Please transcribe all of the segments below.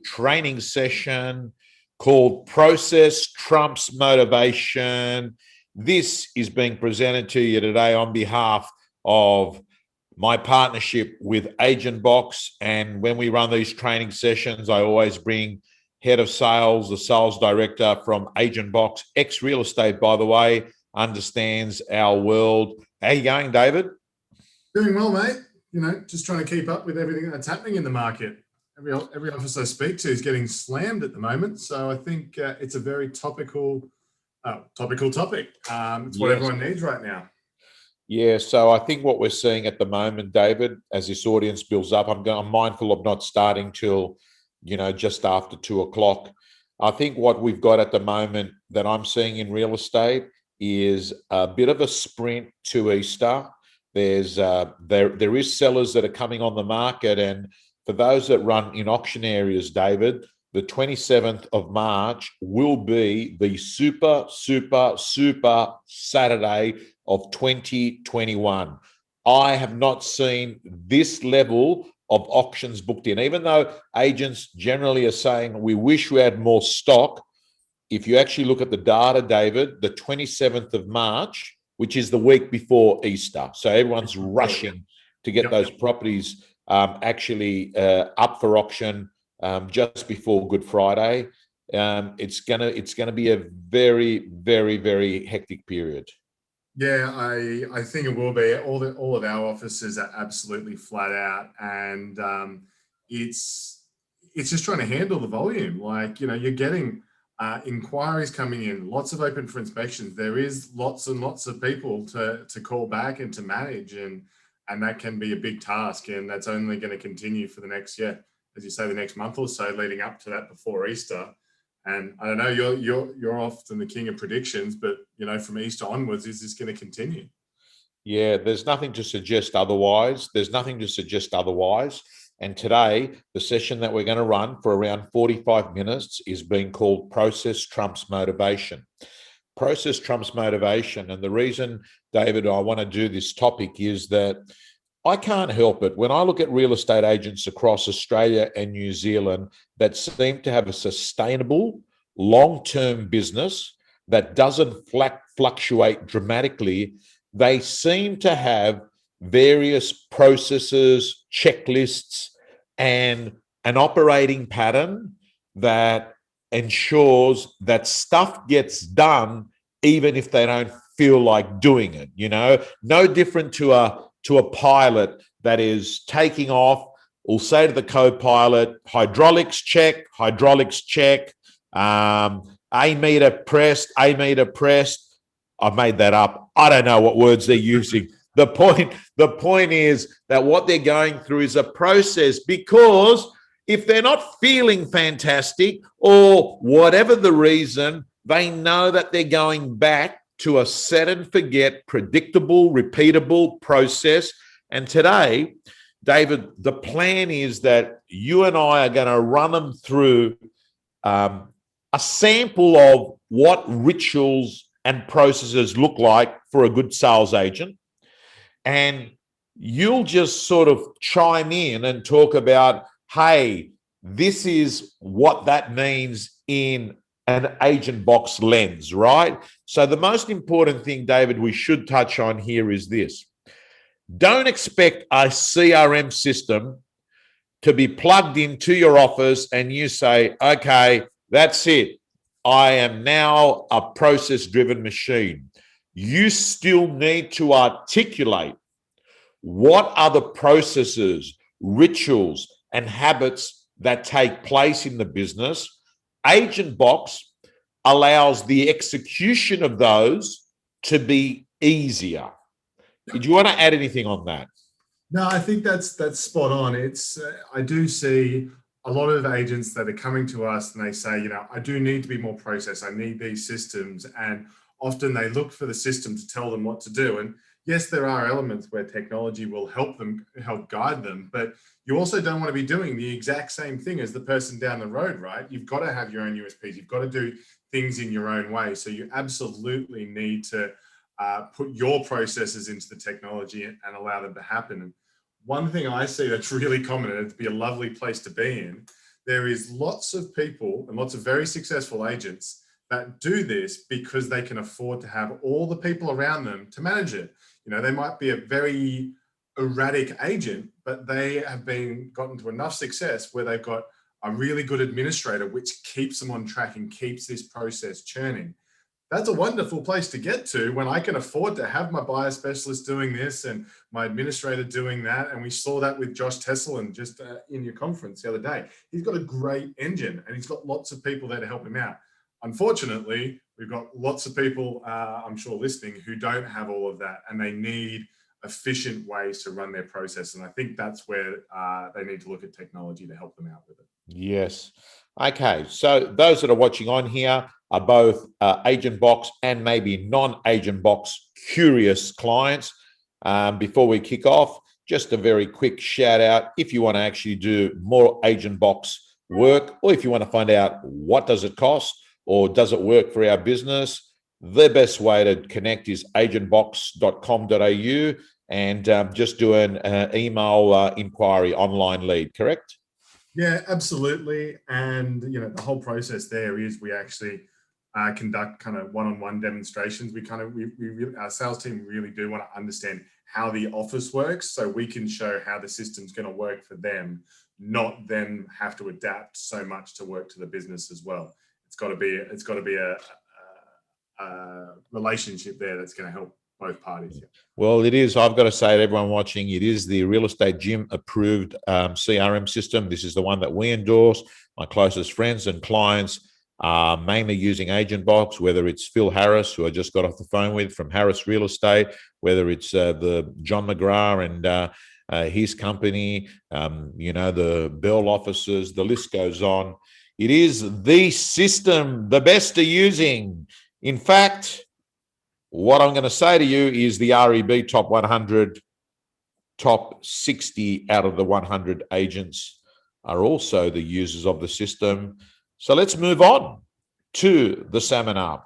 training session called Process Trumps Motivation. This is being presented to you today on behalf of my partnership with Agentbox. And when we run these training sessions, I always bring head of sales, the sales director from Agentbox, ex-real estate, by the way, understands our world. How you going, David? Doing well, mate. You know, just trying to keep up with everything that's happening in the market. Every office I speak to is getting slammed at the moment. So I think it's a very topical topic. It's what everyone needs right now. Yeah, so I think what we're seeing at the moment, David, as this audience builds up, I'm mindful of not starting till, just after 2:00. I think what we've got at the moment that I'm seeing in real estate is a bit of a sprint to Easter. There is sellers that are coming on the market, and for those that run in auction areas, David, the 27th of March will be the super Saturday of 2021. I have not seen this level of auctions booked in, even though agents generally are saying we wish we had more stock. If you actually look at the data, David, the 27th of March, which is the week before Easter, so everyone's rushing to get those properties actually up for auction just before Good Friday. It's gonna be a very hectic period. Yeah, I think it will be. All of our offices are absolutely flat out, and it's just trying to handle the volume. Like, you're getting inquiries coming in, lots of open for inspections. There is lots and lots of people to call back and to manage, and that can be a big task, and that's only going to continue for the next, as you say, the next month or so leading up to that before Easter. And I don't know, you're often the king of predictions, but from Easter onwards, is this going to continue? Yeah, there's nothing to suggest otherwise. And today, the session that we're going to run for around 45 minutes is being called Process Trumps Motivation. Process Trumps Motivation. And the reason, David, I want to do this topic is that I can't help it. When I look at real estate agents across Australia and New Zealand that seem to have a sustainable, long-term business that doesn't fluctuate dramatically, they seem to have various processes, checklists, and an operating pattern that ensures that stuff gets done even if they don't feel like doing it. No different to a pilot that is taking off. We'll say to the co-pilot, hydraulics check, A-meter pressed. I've made that up. I don't know what words they're using. The point is that what they're going through is a process, because if they're not feeling fantastic or whatever the reason, they know that they're going back to a set and forget, predictable, repeatable process. And today, David, the plan is that you and I are going to run them through a sample of what rituals and processes look like for a good sales agent. And you'll just sort of chime in and talk about, hey, this is what that means in an Agentbox lens, right? So the most important thing, David, we should touch on here is this. Don't expect a CRM system to be plugged into your office and you say, okay, that's it. I am now a process-driven machine. You still need to articulate what are the processes, rituals, and habits that take place in the business. Agentbox allows the execution of those to be easier. Did you want to add anything on that? No, I think that's spot on. I do see a lot of agents that are coming to us and they say, I do need to be more process. I need these systems. And often they look for the system to tell them what to do. And yes, there are elements where technology will help guide them, but you also don't want to be doing the exact same thing as the person down the road, right? You've got to have your own USPs. You've got to do things in your own way. So you absolutely need to put your processes into the technology and allow them to happen. And one thing I see that's really common, and it'd be a lovely place to be in, there is lots of people and lots of very successful agents that do this because they can afford to have all the people around them to manage it. You know, they might be a very erratic agent, but they have gotten to enough success where they've got a really good administrator, which keeps them on track and keeps this process churning. That's a wonderful place to get to when I can afford to have my buyer specialist doing this and my administrator doing that. And we saw that with Josh Tesselin just in your conference the other day. He's got a great engine and he's got lots of people there to help him out. Unfortunately, we've got lots of people, I'm sure, listening who don't have all of that, and they need efficient ways to run their process. And I think that's where they need to look at technology to help them out with it. Yes. Okay. So those that are watching on here are both Agentbox and maybe non-Agentbox curious clients. Before we kick off, just a very quick shout out. If you want to actually do more Agentbox work, or if you want to find out what does it cost or does it work for our business, the best way to connect is agentbox.com.au and just do an email inquiry online lead, correct? Yeah, absolutely. And, you know, the whole process there is we actually conduct kind of one-on-one demonstrations. Our sales team really do want to understand how the office works so we can show how the system's going to work for them, not them have to adapt so much to work to the business as well. It's got to be a relationship there that's going to help both parties. Yeah. Well, it is. I've got to say to everyone watching, it is the Real Estate Gym approved CRM system. This is the one that we endorse. My closest friends and clients are mainly using Agentbox, whether it's Phil Harris, who I just got off the phone with from Harris Real Estate, whether it's the John McGrath and his company, the Bell offices, the list goes on. It is the system the best are using. In fact, what I'm going to say to you is the REB top 100, top 60 out of the 100 agents are also the users of the system. So let's move on to the seminar.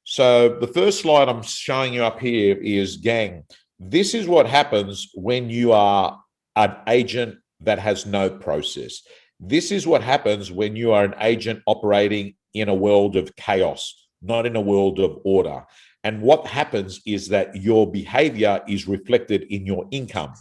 So the first slide I'm showing you up here is, gang, this is what happens when you are an agent that has no process. This is what happens when you are an agent operating in a world of chaos, not in a world of order. And what happens is that your behavior is reflected in your income.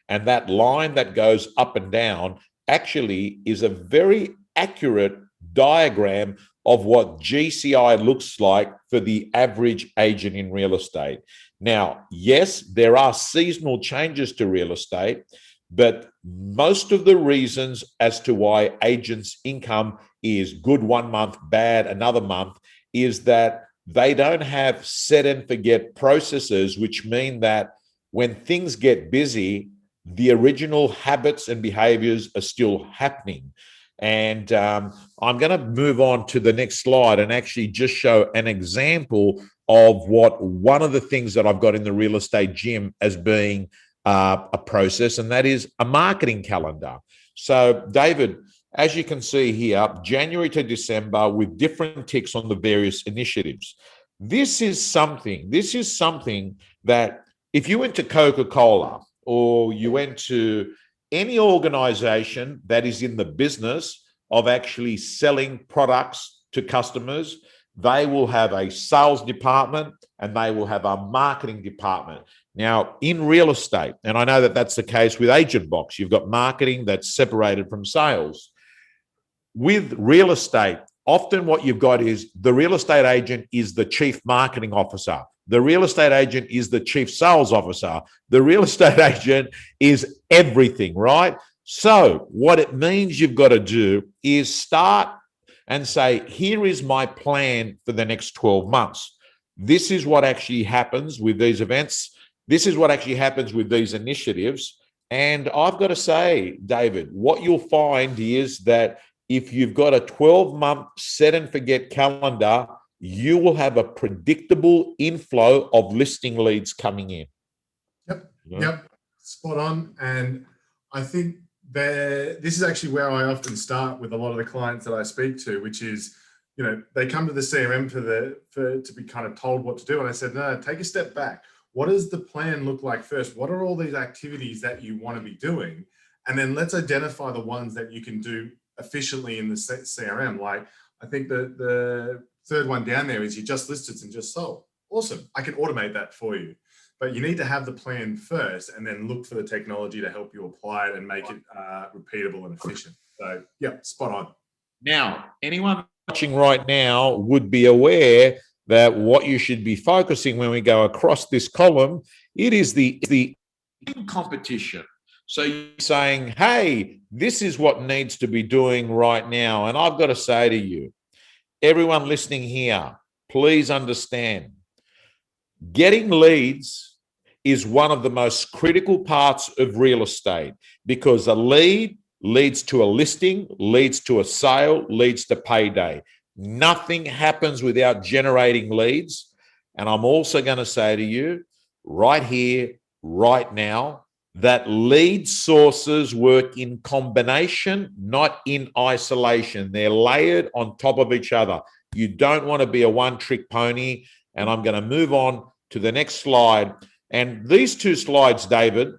And that line that goes up and down actually is a very accurate diagram of what GCI looks like for the average agent in real estate. Now, yes, there are seasonal changes to real estate, but most of the reasons as to why agents' income is good one month, bad another month, is that they don't have set and forget processes, which mean that when things get busy, the original habits and behaviors are still happening. And I'm going to move on to the next slide and actually just show an example of what one of the things that I've got in the real estate gym as being a process, and that is a marketing calendar. So, David, as you can see here, January to December with different ticks on the various initiatives. This is something that if you went to Coca-Cola or you went to any organization that is in the business of actually selling products to customers, they will have a sales department and they will have a marketing department. Now, in real estate, and I know that that's the case with Agentbox, you've got marketing that's separated from sales. With real estate, often what you've got is the real estate agent is the chief marketing officer. The real estate agent is the chief sales officer. The real estate agent is everything, right? So what it means you've got to do is start and say, here is my plan for the next 12 months. This is what actually happens with these events. This is what actually happens with these initiatives. And I've got to say, David, what you'll find is that if you've got a 12-month set and forget calendar, you will have a predictable inflow of listing leads coming in. Yep, spot on. And I think this is actually where I often start with a lot of the clients that I speak to, which is, they come to the CRM to be kind of told what to do. And I said, no, take a step back. What does the plan look like first? What are all these activities that you want to be doing? And then let's identify the ones that you can do efficiently in the CRM. Like, I think the third one down there is you just listed and just sold. Awesome. I can automate that for you. But you need to have the plan first and then look for the technology to help you apply it and make it repeatable and efficient. So, yeah, spot on. Now, anyone watching right now would be aware that what you should be focusing when we go across this column, it is the competition. So you're saying, hey, this is what needs to be doing right now. And I've got to say to you, everyone listening here, please understand, getting leads is one of the most critical parts of real estate, because a lead leads to a listing, leads to a sale, leads to payday. Nothing happens without generating leads. And I'm also going to say to you right here, right now, that lead sources work in combination, not in isolation. They're layered on top of each other. You don't want to be a one-trick pony. And I'm going to move on to the next slide. And these two slides, David,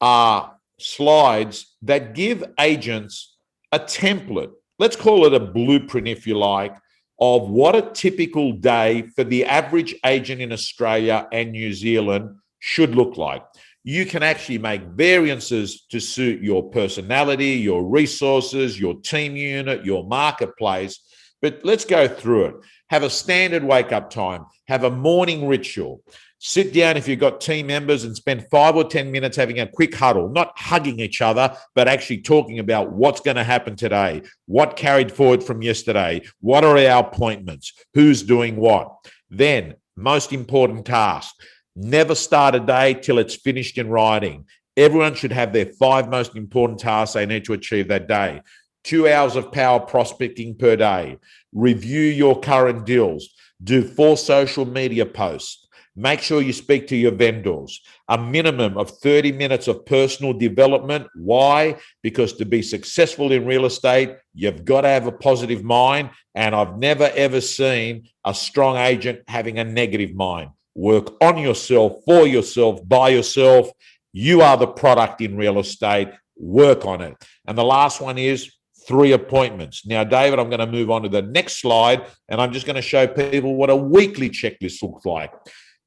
are slides that give agents a template. Let's call it a blueprint, if you like, of what a typical day for the average agent in Australia and New Zealand should look like. You can actually make variances to suit your personality, your resources, your team unit, your marketplace. But let's go through it. Have a standard wake-up time. Have a morning ritual. Sit down if you've got team members and spend 5 or 10 minutes having a quick huddle, not hugging each other, but actually talking about what's going to happen today, what carried forward from yesterday, what are our appointments, who's doing what. Then, most important task, never start a day till it's finished in writing. Everyone should have their 5 most important tasks they need to achieve that day. 2 hours of power prospecting per day. Review your current deals. Do 4 social media posts. Make sure you speak to your vendors. A minimum of 30 minutes of personal development. Why? Because to be successful in real estate, you've got to have a positive mind. And I've never, ever seen a strong agent having a negative mind. Work on yourself, for yourself, by yourself. You are the product in real estate. Work on it. And the last one is 3 appointments. Now, David, I'm going to move on to the next slide, and I'm just going to show people what a weekly checklist looks like.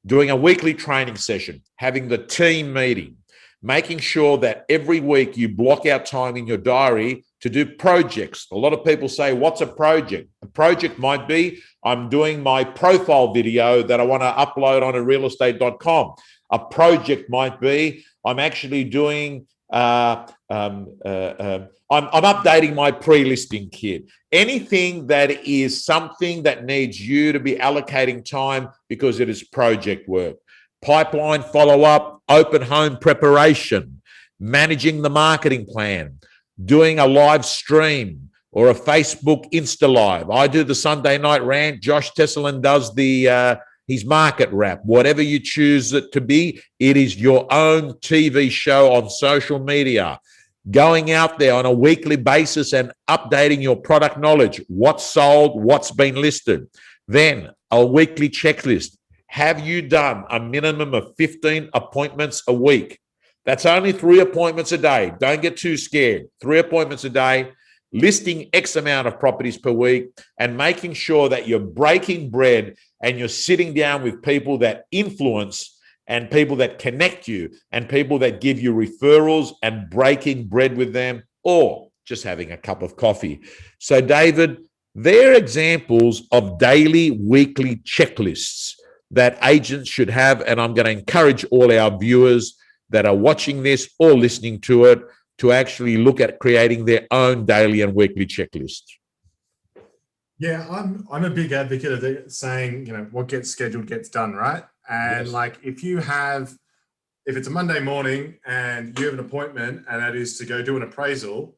Doing a weekly training session, having the team meeting, making sure that every week you block out time in your diary to do projects. A lot of people say, what's a project? A project might be, I'm doing my profile video that I want to upload onto realestate.com. A project might be, I'm actually doing I'm updating my pre-listing kit. Anything that is something that needs you to be allocating time because it is project work. Pipeline follow-up, open home preparation, managing the marketing plan, doing a live stream or a Facebook Insta Live. I do the Sunday night rant. Josh Tesselin does the his market wrap. Whatever you choose it to be, it is your own TV show on social media. Going out there on a weekly basis and updating your product knowledge. What's sold, what's been listed. Then a weekly checklist. Have you done a minimum of 15 appointments a week? That's only 3 appointments a day. Don't get too scared. 3 appointments a day, listing X amount of properties per week, and making sure that you're breaking bread and you're sitting down with people that influence and people that connect you and people that give you referrals and breaking bread with them, or just having a cup of coffee. So, David, they're examples of daily, weekly checklists that agents should have. And I'm going to encourage all our viewers that are watching this or listening to it to actually look at creating their own daily and weekly checklist. Yeah, I'm a big advocate of saying, what gets scheduled gets done, right? And Yes. like if it's a Monday morning and you have an appointment and that is to go do an appraisal,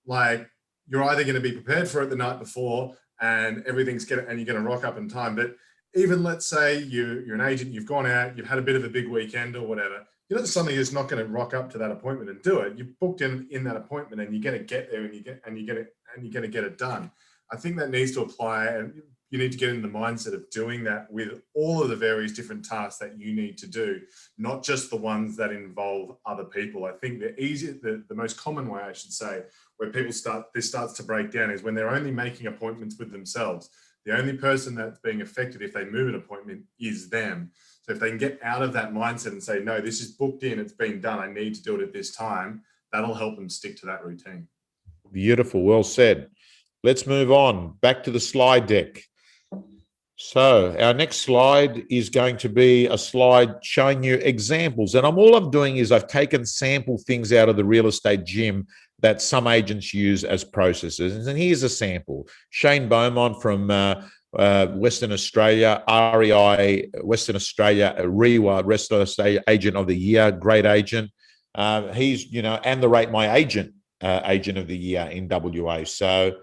like you're either going to be prepared for it the night before and you're going to rock up in time. But even let's say you're an agent, you've gone out, you've had a bit of a big weekend or whatever, somebody who's not going to rock up to that appointment and do it. You booked in that appointment and you're going to get there and you're going to get it done. I think that needs to apply, and you need to get in the mindset of doing that with all of the various different tasks that you need to do, not just the ones that involve other people. I think the most common way, I should say, where this starts to break down is when they're only making appointments with themselves. The only person that's being affected if they move an appointment is them. So if they can get out of that mindset and say, no, this is booked in, it's been done, I need to do it at this time, that'll help them stick to that routine. Beautiful. Well said. Let's move on back to the slide deck. So our next slide is going to be a slide showing you examples. And all I'm doing is I've taken sample things out of the real estate gym that some agents use as processes. And here's a sample. Shane Beaumont from Western Australia, REI, Western Australia, REWA, Western Australia Agent of the Year, great agent. He's, and the Rate My Agent Agent of the Year in WA. So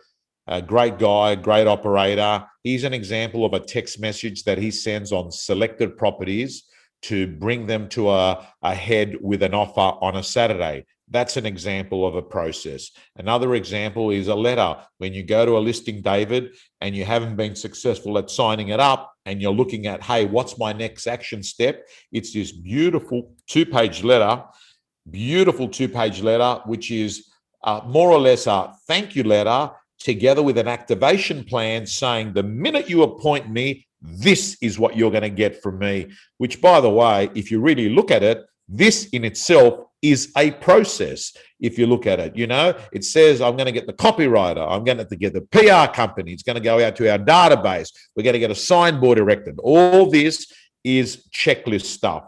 a great guy, great operator. He's an example of a text message that he sends on selected properties to bring them to a head with an offer on a Saturday. That's an example of a process. Another example is a letter. When you go to a listing, David, and you haven't been successful at signing it up, and you're looking at, hey, what's my next action step? It's this beautiful two-page letter, which is more or less a thank you letter, together with an activation plan saying the minute you appoint me, this is what you're going to get from me, which, by the way, if you really look at it, this in itself is a process. If you look at it, it says I'm going to get the copywriter, I'm going to get the PR company, it's going to go out to our database, we're going to get a signboard erected. All this is checklist stuff.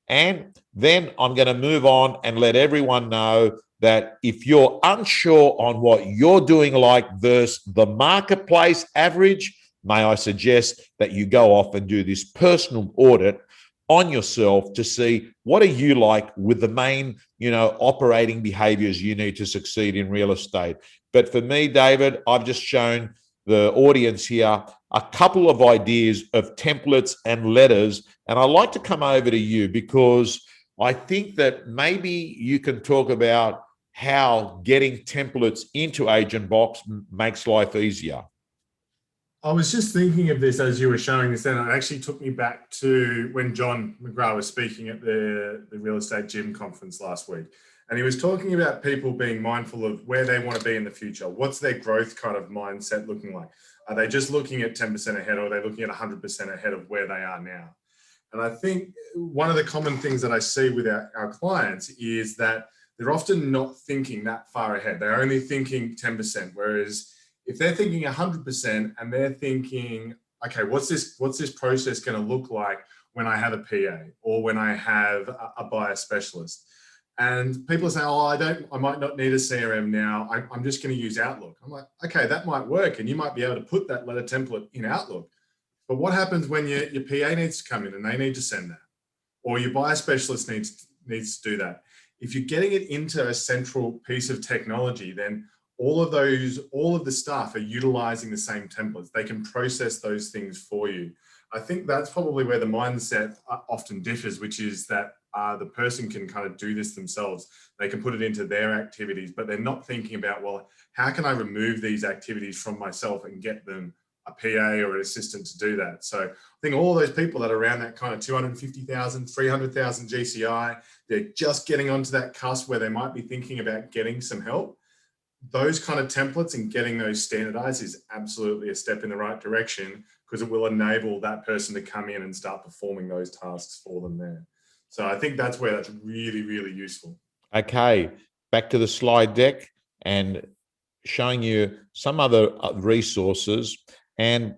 And then I'm going to move on and let everyone know that if you're unsure on what you're doing versus the marketplace average, may I suggest that you go off and do this personal audit on yourself to see what are you like with the main, operating behaviors you need to succeed in real estate. But for me, David, I've just shown the audience here a couple of ideas of templates and letters. And I'd like to come over to you because I think that maybe you can talk about how getting templates into Agentbox makes life easier. I was just thinking of this as you were showing this, and it actually took me back to when John McGrath was speaking at the Real Estate Gym conference last week. And he was talking about people being mindful of where they want to be in the future. What's their growth kind of mindset looking like? Are they just looking at 10% ahead, or are they looking at 100% ahead of where they are now? And I think one of the common things that I see with our clients is that they're often not thinking that far ahead. They're only thinking 10%. Whereas if they're thinking 100% and they're thinking, okay, what's this process going to look like when I have a PA or when I have a buyer specialist? And people are saying, I might not need a CRM now. I'm just going to use Outlook. I'm like, okay, that might work. And you might be able to put that letter template in Outlook. But what happens when your PA needs to come in and they need to send that? Or your buyer specialist needs to do that? If you're getting it into a central piece of technology, then all of the staff are utilizing the same templates. They can process those things for you. I think that's probably where the mindset often differs, which is that the person can kind of do this themselves. They can put it into their activities, but they're not thinking about, well, how can I remove these activities from myself and get them a PA or an assistant to do that? So I think all those people that are around that kind of 250,000, 300,000 GCI, they're just getting onto that cusp where they might be thinking about getting some help. Those kind of templates and getting those standardized is absolutely a step in the right direction, because it will enable that person to come in and start performing those tasks for them there. So I think that's where that's really, really useful. Okay, back to the slide deck and showing you some other resources. And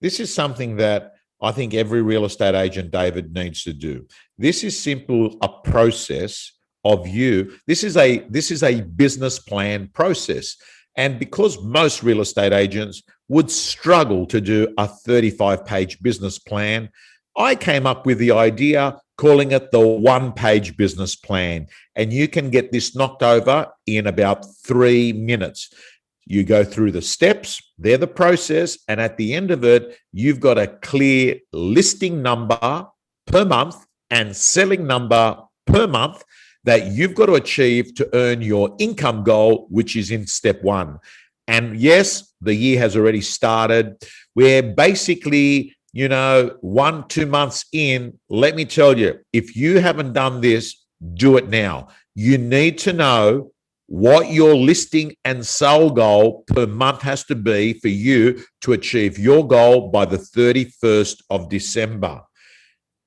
this is something that I think every real estate agent, David, needs to do. This is simple, a process of you. This is a business plan process. And because most real estate agents would struggle to do a 35-page business plan, I came up with the idea calling it the one-page business plan. And you can get this knocked over in about 3 minutes. You go through the steps, they're the process, and at the end of it, you've got a clear listing number per month and selling number per month that you've got to achieve to earn your income goal, which is in step 1. And yes, the year has already started. We're basically, 1-2 months in. Let me tell you, if you haven't done this, do it now. You need to know what your listing and sale goal per month has to be for you to achieve your goal by the 31st of December.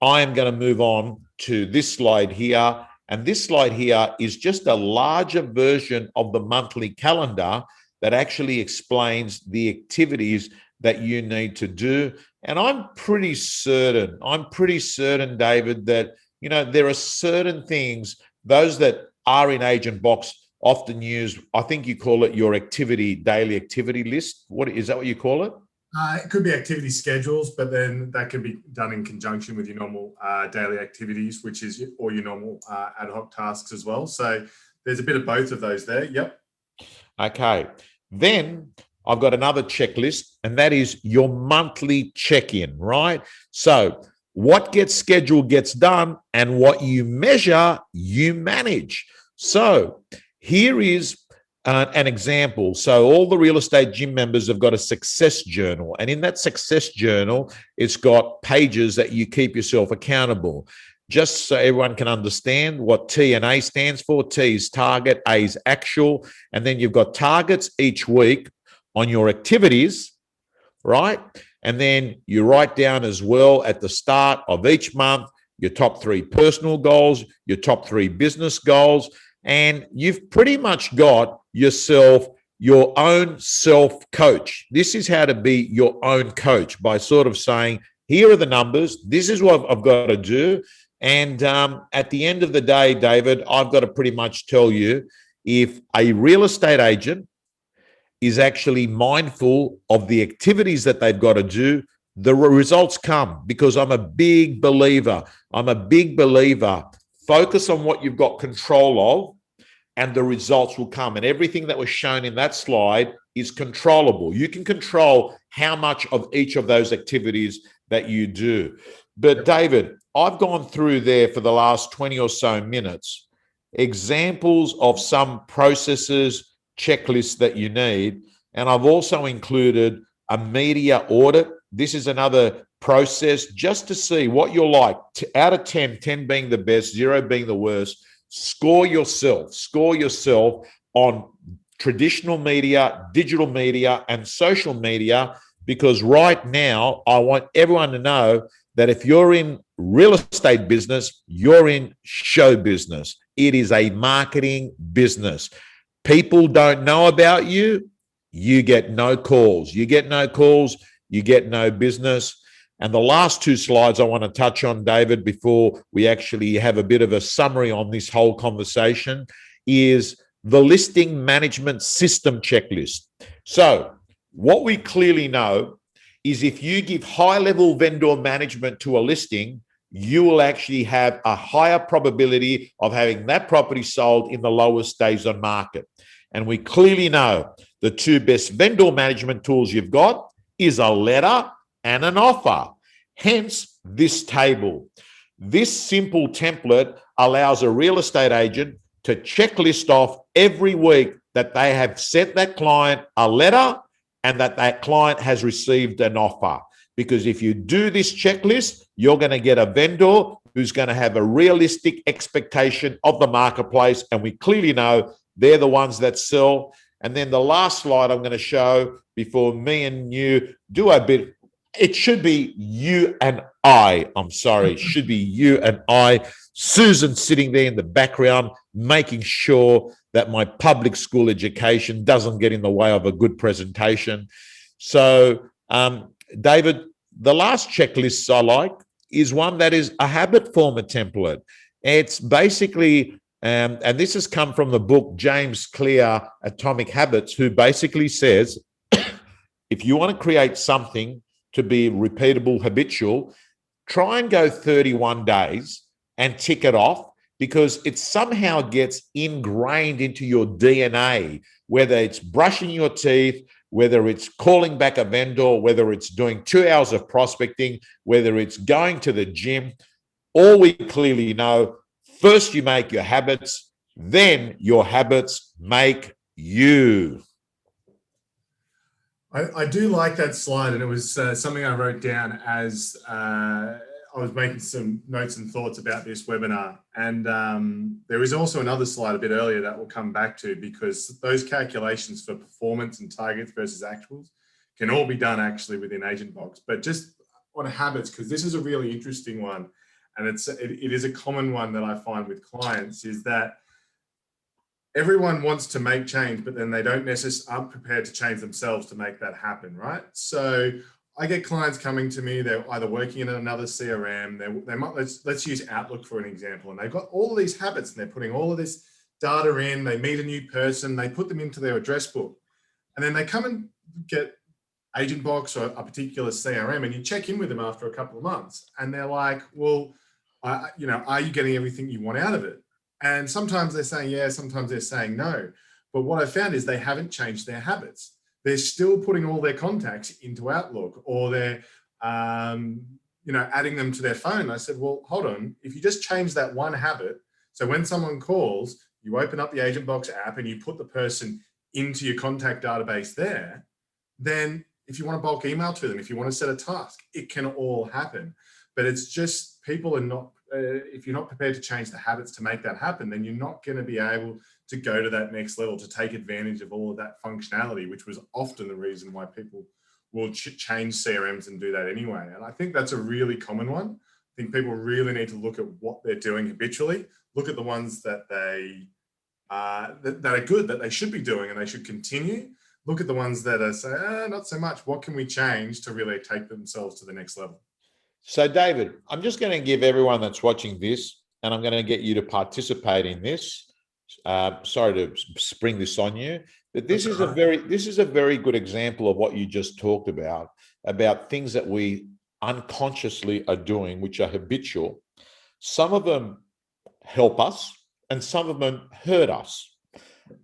I am going to move on to this slide here. And this slide here is just a larger version of the monthly calendar that actually explains the activities that you need to do. And I'm pretty certain, David, that, there are certain things, those that are in Agentbox often use, I think you call it your daily activity list. Is that what you call it? It could be activity schedules, but then that can be done in conjunction with your normal daily activities, which is or your normal ad hoc tasks as well. So there's a bit of both of those there. Yep. Okay. Then I've got another checklist, and that is your monthly check-in, right? So what gets scheduled gets done, and what you measure, you manage. So here is an example. So all the real estate gym members have got a success journal, and in that success journal, it's got pages that you keep yourself accountable. Just so everyone can understand what T and A stands for. T is target, A is actual, and then you've got targets each week on your activities, right? And then you write down as well at the start of each month your top 3 personal goals, your top 3 business goals, and you've pretty much got yourself your own self-coach. This is how to be your own coach, by sort of saying, here are the numbers, this is what I've got to do. And at the end of the day, David, I've got to pretty much tell you, if a real estate agent is actually mindful of the activities that they've got to do, the results come, because I'm a big believer. Focus on what you've got control of, and the results will come. And everything that was shown in that slide is controllable. You can control how much of each of those activities that you do. But David, I've gone through there for the last 20 or so minutes, examples of some processes, checklists that you need. And I've also included a media audit. This is another process just to see what you're like. Out of 10, 10 being the best, 0 being the worst. Score yourself on traditional media, digital media, and social media, because right now I want everyone to know that if you're in real estate business, you're in show business. It is a marketing business. People don't know about you, you get no calls. You get no business. And the last 2 slides I want to touch on, David, before we actually have a bit of a summary on this whole conversation, is the listing management system checklist. So what we clearly know is if you give high-level vendor management to a listing, you will actually have a higher probability of having that property sold in the lowest days on market. And we clearly know the 2 best vendor management tools you've got is a letter and an offer. Hence this table. This simple template allows a real estate agent to checklist off every week that they have sent that client a letter and that client has received an offer. Because if you do this checklist, you're going to get a vendor who's going to have a realistic expectation of the marketplace. And we clearly know they're the ones that sell. And then the last slide I'm going to show before me and you do a bit, it should be you and I. I'm sorry, it should be you and I. Susan sitting there in the background, making sure that my public school education doesn't get in the way of a good presentation. So, David, the last checklist I like is one that is a habit former template. It's basically, and this has come from the book James Clear, Atomic Habits, who basically says, if you want to create something to be repeatable, habitual, try and go 31 days and tick it off, because it somehow gets ingrained into your DNA, whether it's brushing your teeth, whether it's calling back a vendor, whether it's doing 2 hours of prospecting, whether it's going to the gym. All we clearly know, first you make your habits, then your habits make you. I do like that slide, and it was something I wrote down as I was making some notes and thoughts about this webinar, and there is also another slide a bit earlier that we'll come back to, because those calculations for performance and targets versus actuals can all be done actually within Agentbox. But just on habits, because this is a really interesting one, and it is a common one that I find with clients, is that everyone wants to make change, but then they don't necessarily aren't prepared to change themselves to make that happen, right? So I get clients coming to me, they're either working in another CRM, they might, let's use Outlook for an example, and they've got all of these habits and they're putting all of this data in, they meet a new person, they put them into their address book, and then they come and get Agentbox or a particular CRM, and you check in with them after a couple of months and they're like, well, are you getting everything you want out of it? And sometimes they're saying yeah, sometimes they're saying no. But what I found is they haven't changed their habits. They're still putting all their contacts into Outlook, or they're, adding them to their phone. I said, well, hold on. If you just change that one habit, so when someone calls, you open up the Agentbox app and you put the person into your contact database there, then if you want to bulk email to them, if you want to set a task, it can all happen. But it's just people are not, if you're not prepared to change the habits to make that happen, then you're not going to be able to go to that next level, to take advantage of all of that functionality, which was often the reason why people will change CRMs and do that anyway. And I think that's a really common one. I think people really need to look at what they're doing habitually, look at the ones that they that are good, that they should be doing and they should continue. Look at the ones that are say, not so much. What can we change to really take themselves to the next level? So, David, I'm just going to give everyone that's watching this, and I'm going to get you to participate in this. Sorry to spring this on you, but this is a very good example of what you just talked about things that we unconsciously are doing, which are habitual. Some of them help us, and some of them hurt us.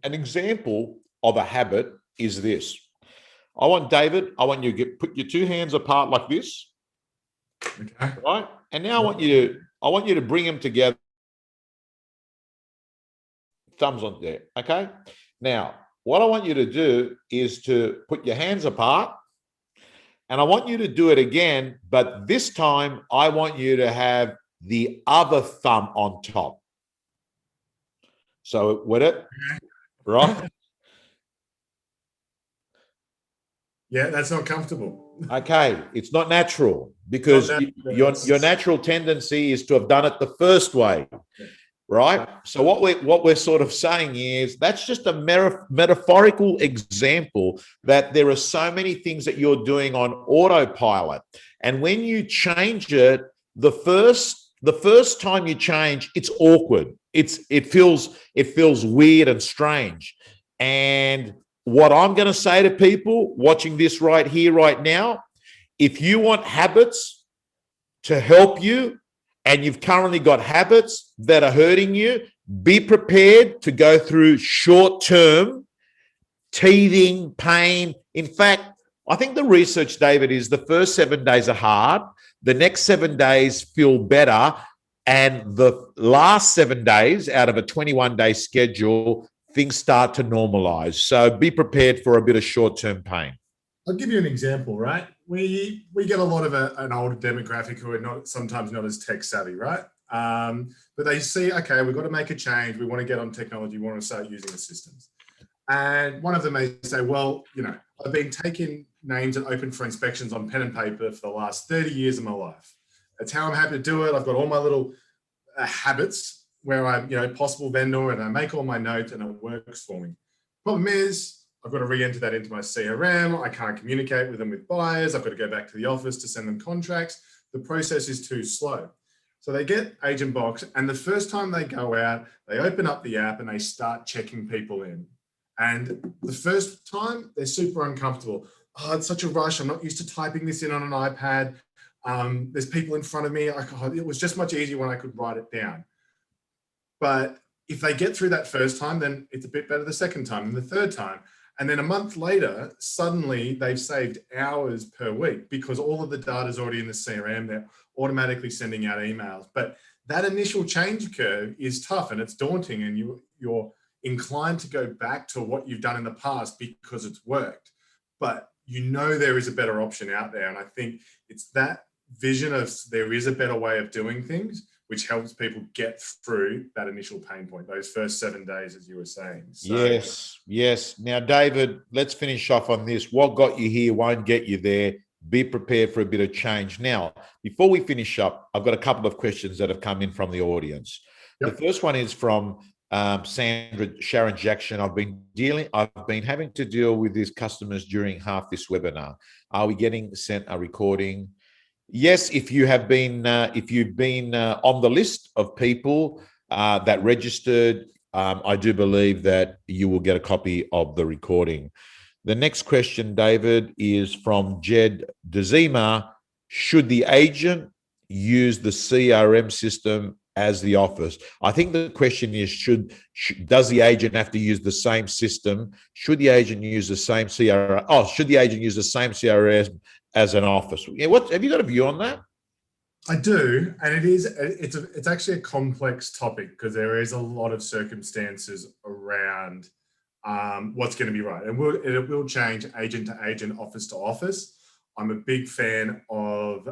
An example of a habit is this. I want you to put your two hands apart like this. Okay. Right. And now I want you to bring them together. Thumbs on there. Okay. Now, what I want you to do is to put your hands apart, and I want you to do it again, but this time I want you to have the other thumb on top. So with it, right? Yeah, that's not comfortable. Okay, it's not natural, because your natural tendency is to have done it the first way, right? So what we're sort of saying is that's just a metaphorical example that there are so many things that you're doing on autopilot, and when you change it, the first time you change, it's awkward. It feels weird and strange. And what I'm going to say to people watching this right here, right now, if you want habits to help you and you've currently got habits that are hurting you, be prepared to go through short-term teething pain. In fact, I think the research, David, is the first 7 days are hard. The next 7 days feel better. And the last 7 days out of a 21-day schedule, things start to normalize. So be prepared for a bit of short-term pain. I'll give you an example, right? We get a lot of an older demographic who are sometimes not as tech savvy, right? But they see, okay, we've got to make a change. We want to get on technology. We want to start using the systems. And one of them may say, well, I've been taking names and open for inspections on pen and paper for the last 30 years of my life. That's how I'm happy to do it. I've got all my little habits where I'm, possible vendor, and I make all my notes and it works for me. Problem is, I've got to re-enter that into my CRM. I can't communicate with them with buyers. I've got to go back to the office to send them contracts. The process is too slow. So they get Agentbox, and the first time they go out, they open up the app and they start checking people in. And the first time, they're super uncomfortable. Oh, it's such a rush. I'm not used to typing this in on an iPad. There's people in front of me. It was just much easier when I could write it down. But if they get through that first time, then it's a bit better the second time and the third time. And then a month later, suddenly they've saved hours per week because all of the data is already in the CRM. They're automatically sending out emails. But that initial change curve is tough and it's daunting, and you're inclined to go back to what you've done in the past because it's worked. But there is a better option out there. And I think it's that vision of there is a better way of doing things, which helps people get through that initial pain point, those first 7 days, as you were saying. So, Yes. Now, David, let's finish off on this. What got you here won't get you there. Be prepared for a bit of change. Now, before we finish up, I've got a couple of questions that have come in from the audience. Yep. The first one is from Sandra Sharon Jackson. I've been having to deal with these customers during half this webinar. Are we getting sent a recording? Yes, if you've been on the list of people that registered, I do believe that you will get a copy of the recording. The next question, David, is from Jed Dezima. Should the agent use the CRM system as the office? I think the question is, does the agent have to use the same system? Should the agent use the same CRM? Oh, should the agent use the same CRM as an office? Yeah, have you got a view on that? I do, and it's actually a complex topic because there is a lot of circumstances around what's going to be right, and it will change agent to agent, office to office. I'm a big fan of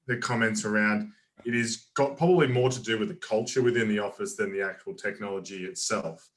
the comments around it has got probably more to do with the culture within the office than the actual technology itself.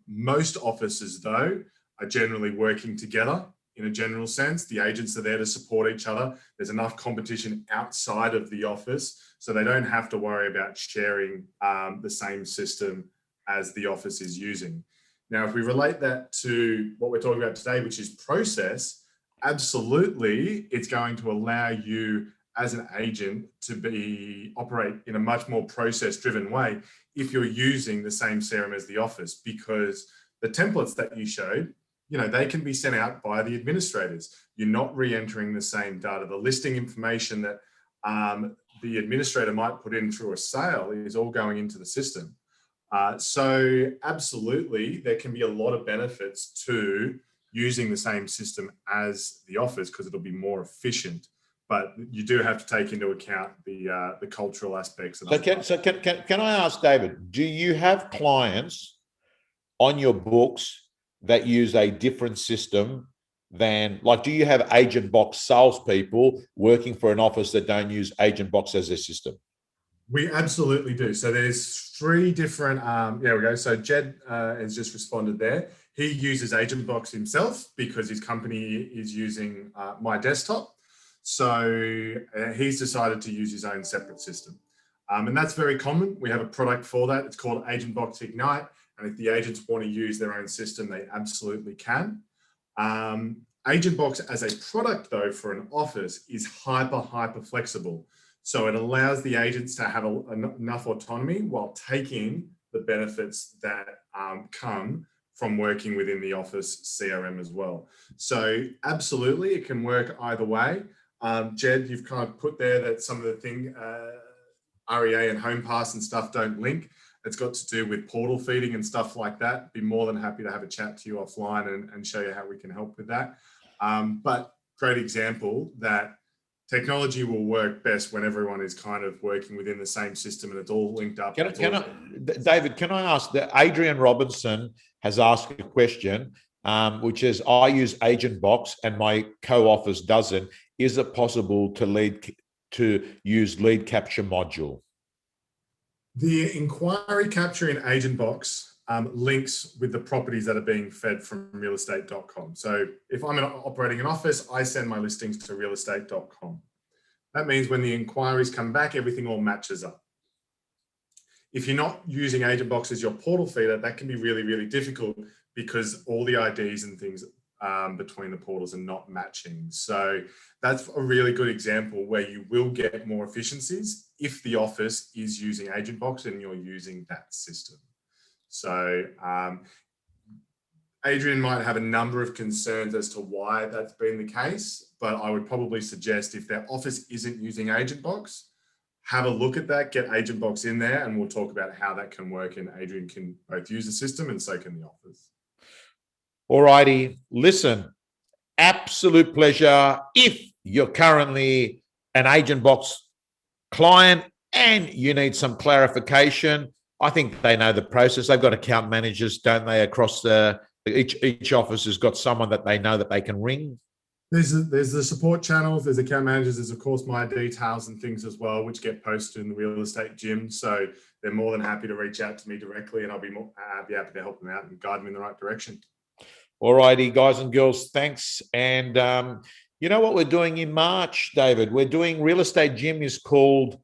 Most offices, though, are generally working together in a general sense. The agents are there to support each other. There's enough competition outside of the office, so they don't have to worry about sharing the same system as the office is using. Now, if we relate that to what we're talking about today, which is process, absolutely, it's going to allow you as an agent to operate in a much more process-driven way if you're using the same CRM as the office, because the templates that you showed, they can be sent out by the administrators. You're not re-entering the same data. The listing information that the administrator might put in through a sale is all going into the system. So absolutely, there can be a lot of benefits to using the same system as the office because it'll be more efficient. But you do have to take into account the cultural aspects. Can I ask, David, do you have clients on your books that use a different system than, do you have Agentbox salespeople working for an office that don't use Agentbox as their system? We absolutely do. So there's 3 different, there we go. So Jed has just responded there. He uses Agentbox himself because his company is using My Desktop. So he's decided to use his own separate system. And that's very common. We have a product for that. It's called Agentbox Ignite. And if the agents want to use their own system, they absolutely can. Agentbox as a product, though, for an office is hyper flexible. So it allows the agents to have enough autonomy while taking the benefits that come from working within the office CRM as well. So absolutely, it can work either way. Jed, you've kind of put there that some of the thing, REA and HomePass and stuff don't link. It's got to do with portal feeding and stuff like that. Be more than happy to have a chat to you offline and show you how we can help with that. But great example that technology will work best when everyone is kind of working within the same system and it's all linked up. David, can I ask that Adrian Robinson has asked a question, which is, I use Agentbox and my co-office doesn't. Is it possible to use lead capture module? The inquiry capture in Agentbox links with the properties that are being fed from realestate.com. So if I'm operating an office, I send my listings to realestate.com. That means when the inquiries come back, everything all matches up. If you're not using Agentbox as your portal feeder, that can be really difficult because all the IDs and things between the portals are not matching. So that's a really good example where you will get more efficiencies if the office is using Agentbox and you're using that system. So Adrian might have a number of concerns as to why that's been the case, but I would probably suggest if their office isn't using Agentbox, have a look at that, get Agentbox in there, and we'll talk about how that can work. And Adrian can both use the system and so can the office. All righty. Listen, absolute pleasure. If you're currently an Agentbox client and you need some clarification, I think they know the process. They've got account managers, don't they, across each office has got someone that they know that they can ring. There's the support channels, there's account managers, there's of course my details and things as well, which get posted in the real estate gym. So they're more than happy to reach out to me directly, and I'll be happy to help them out and guide them in the right direction. All righty, guys and girls, thanks. And you know what we're doing in March, David? We're doing real estate gym is called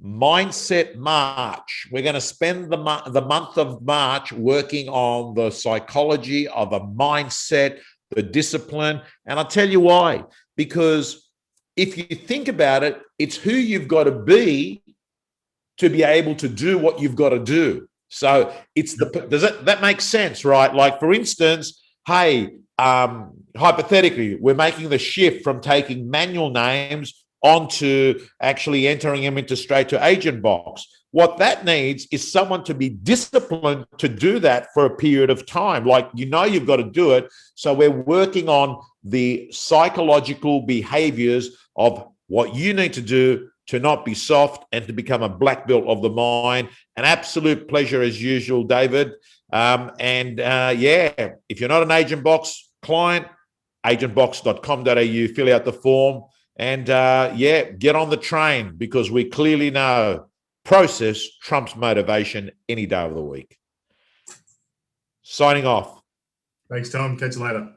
Mindset March. We're going to spend the month of March working on the psychology of a mindset, the discipline. And I'll tell you why. Because if you think about it, it's who you've got to be able to do what you've got to do. So it's that make sense, right? Like, for instance, hey, hypothetically, we're making the shift from taking manual names onto actually entering them into straight to Agentbox. What that needs is someone to be disciplined to do that for a period of time. Like, you've got to do it. So we're working on the psychological behaviors of what you need to do to not be soft and to become a black belt of the mind. An absolute pleasure as usual, David. If you're not an Agentbox client, agentbox.com.au, fill out the form and get on the train, because we clearly know process trumps motivation any day of the week. Signing off. Thanks, Tom. Catch you later.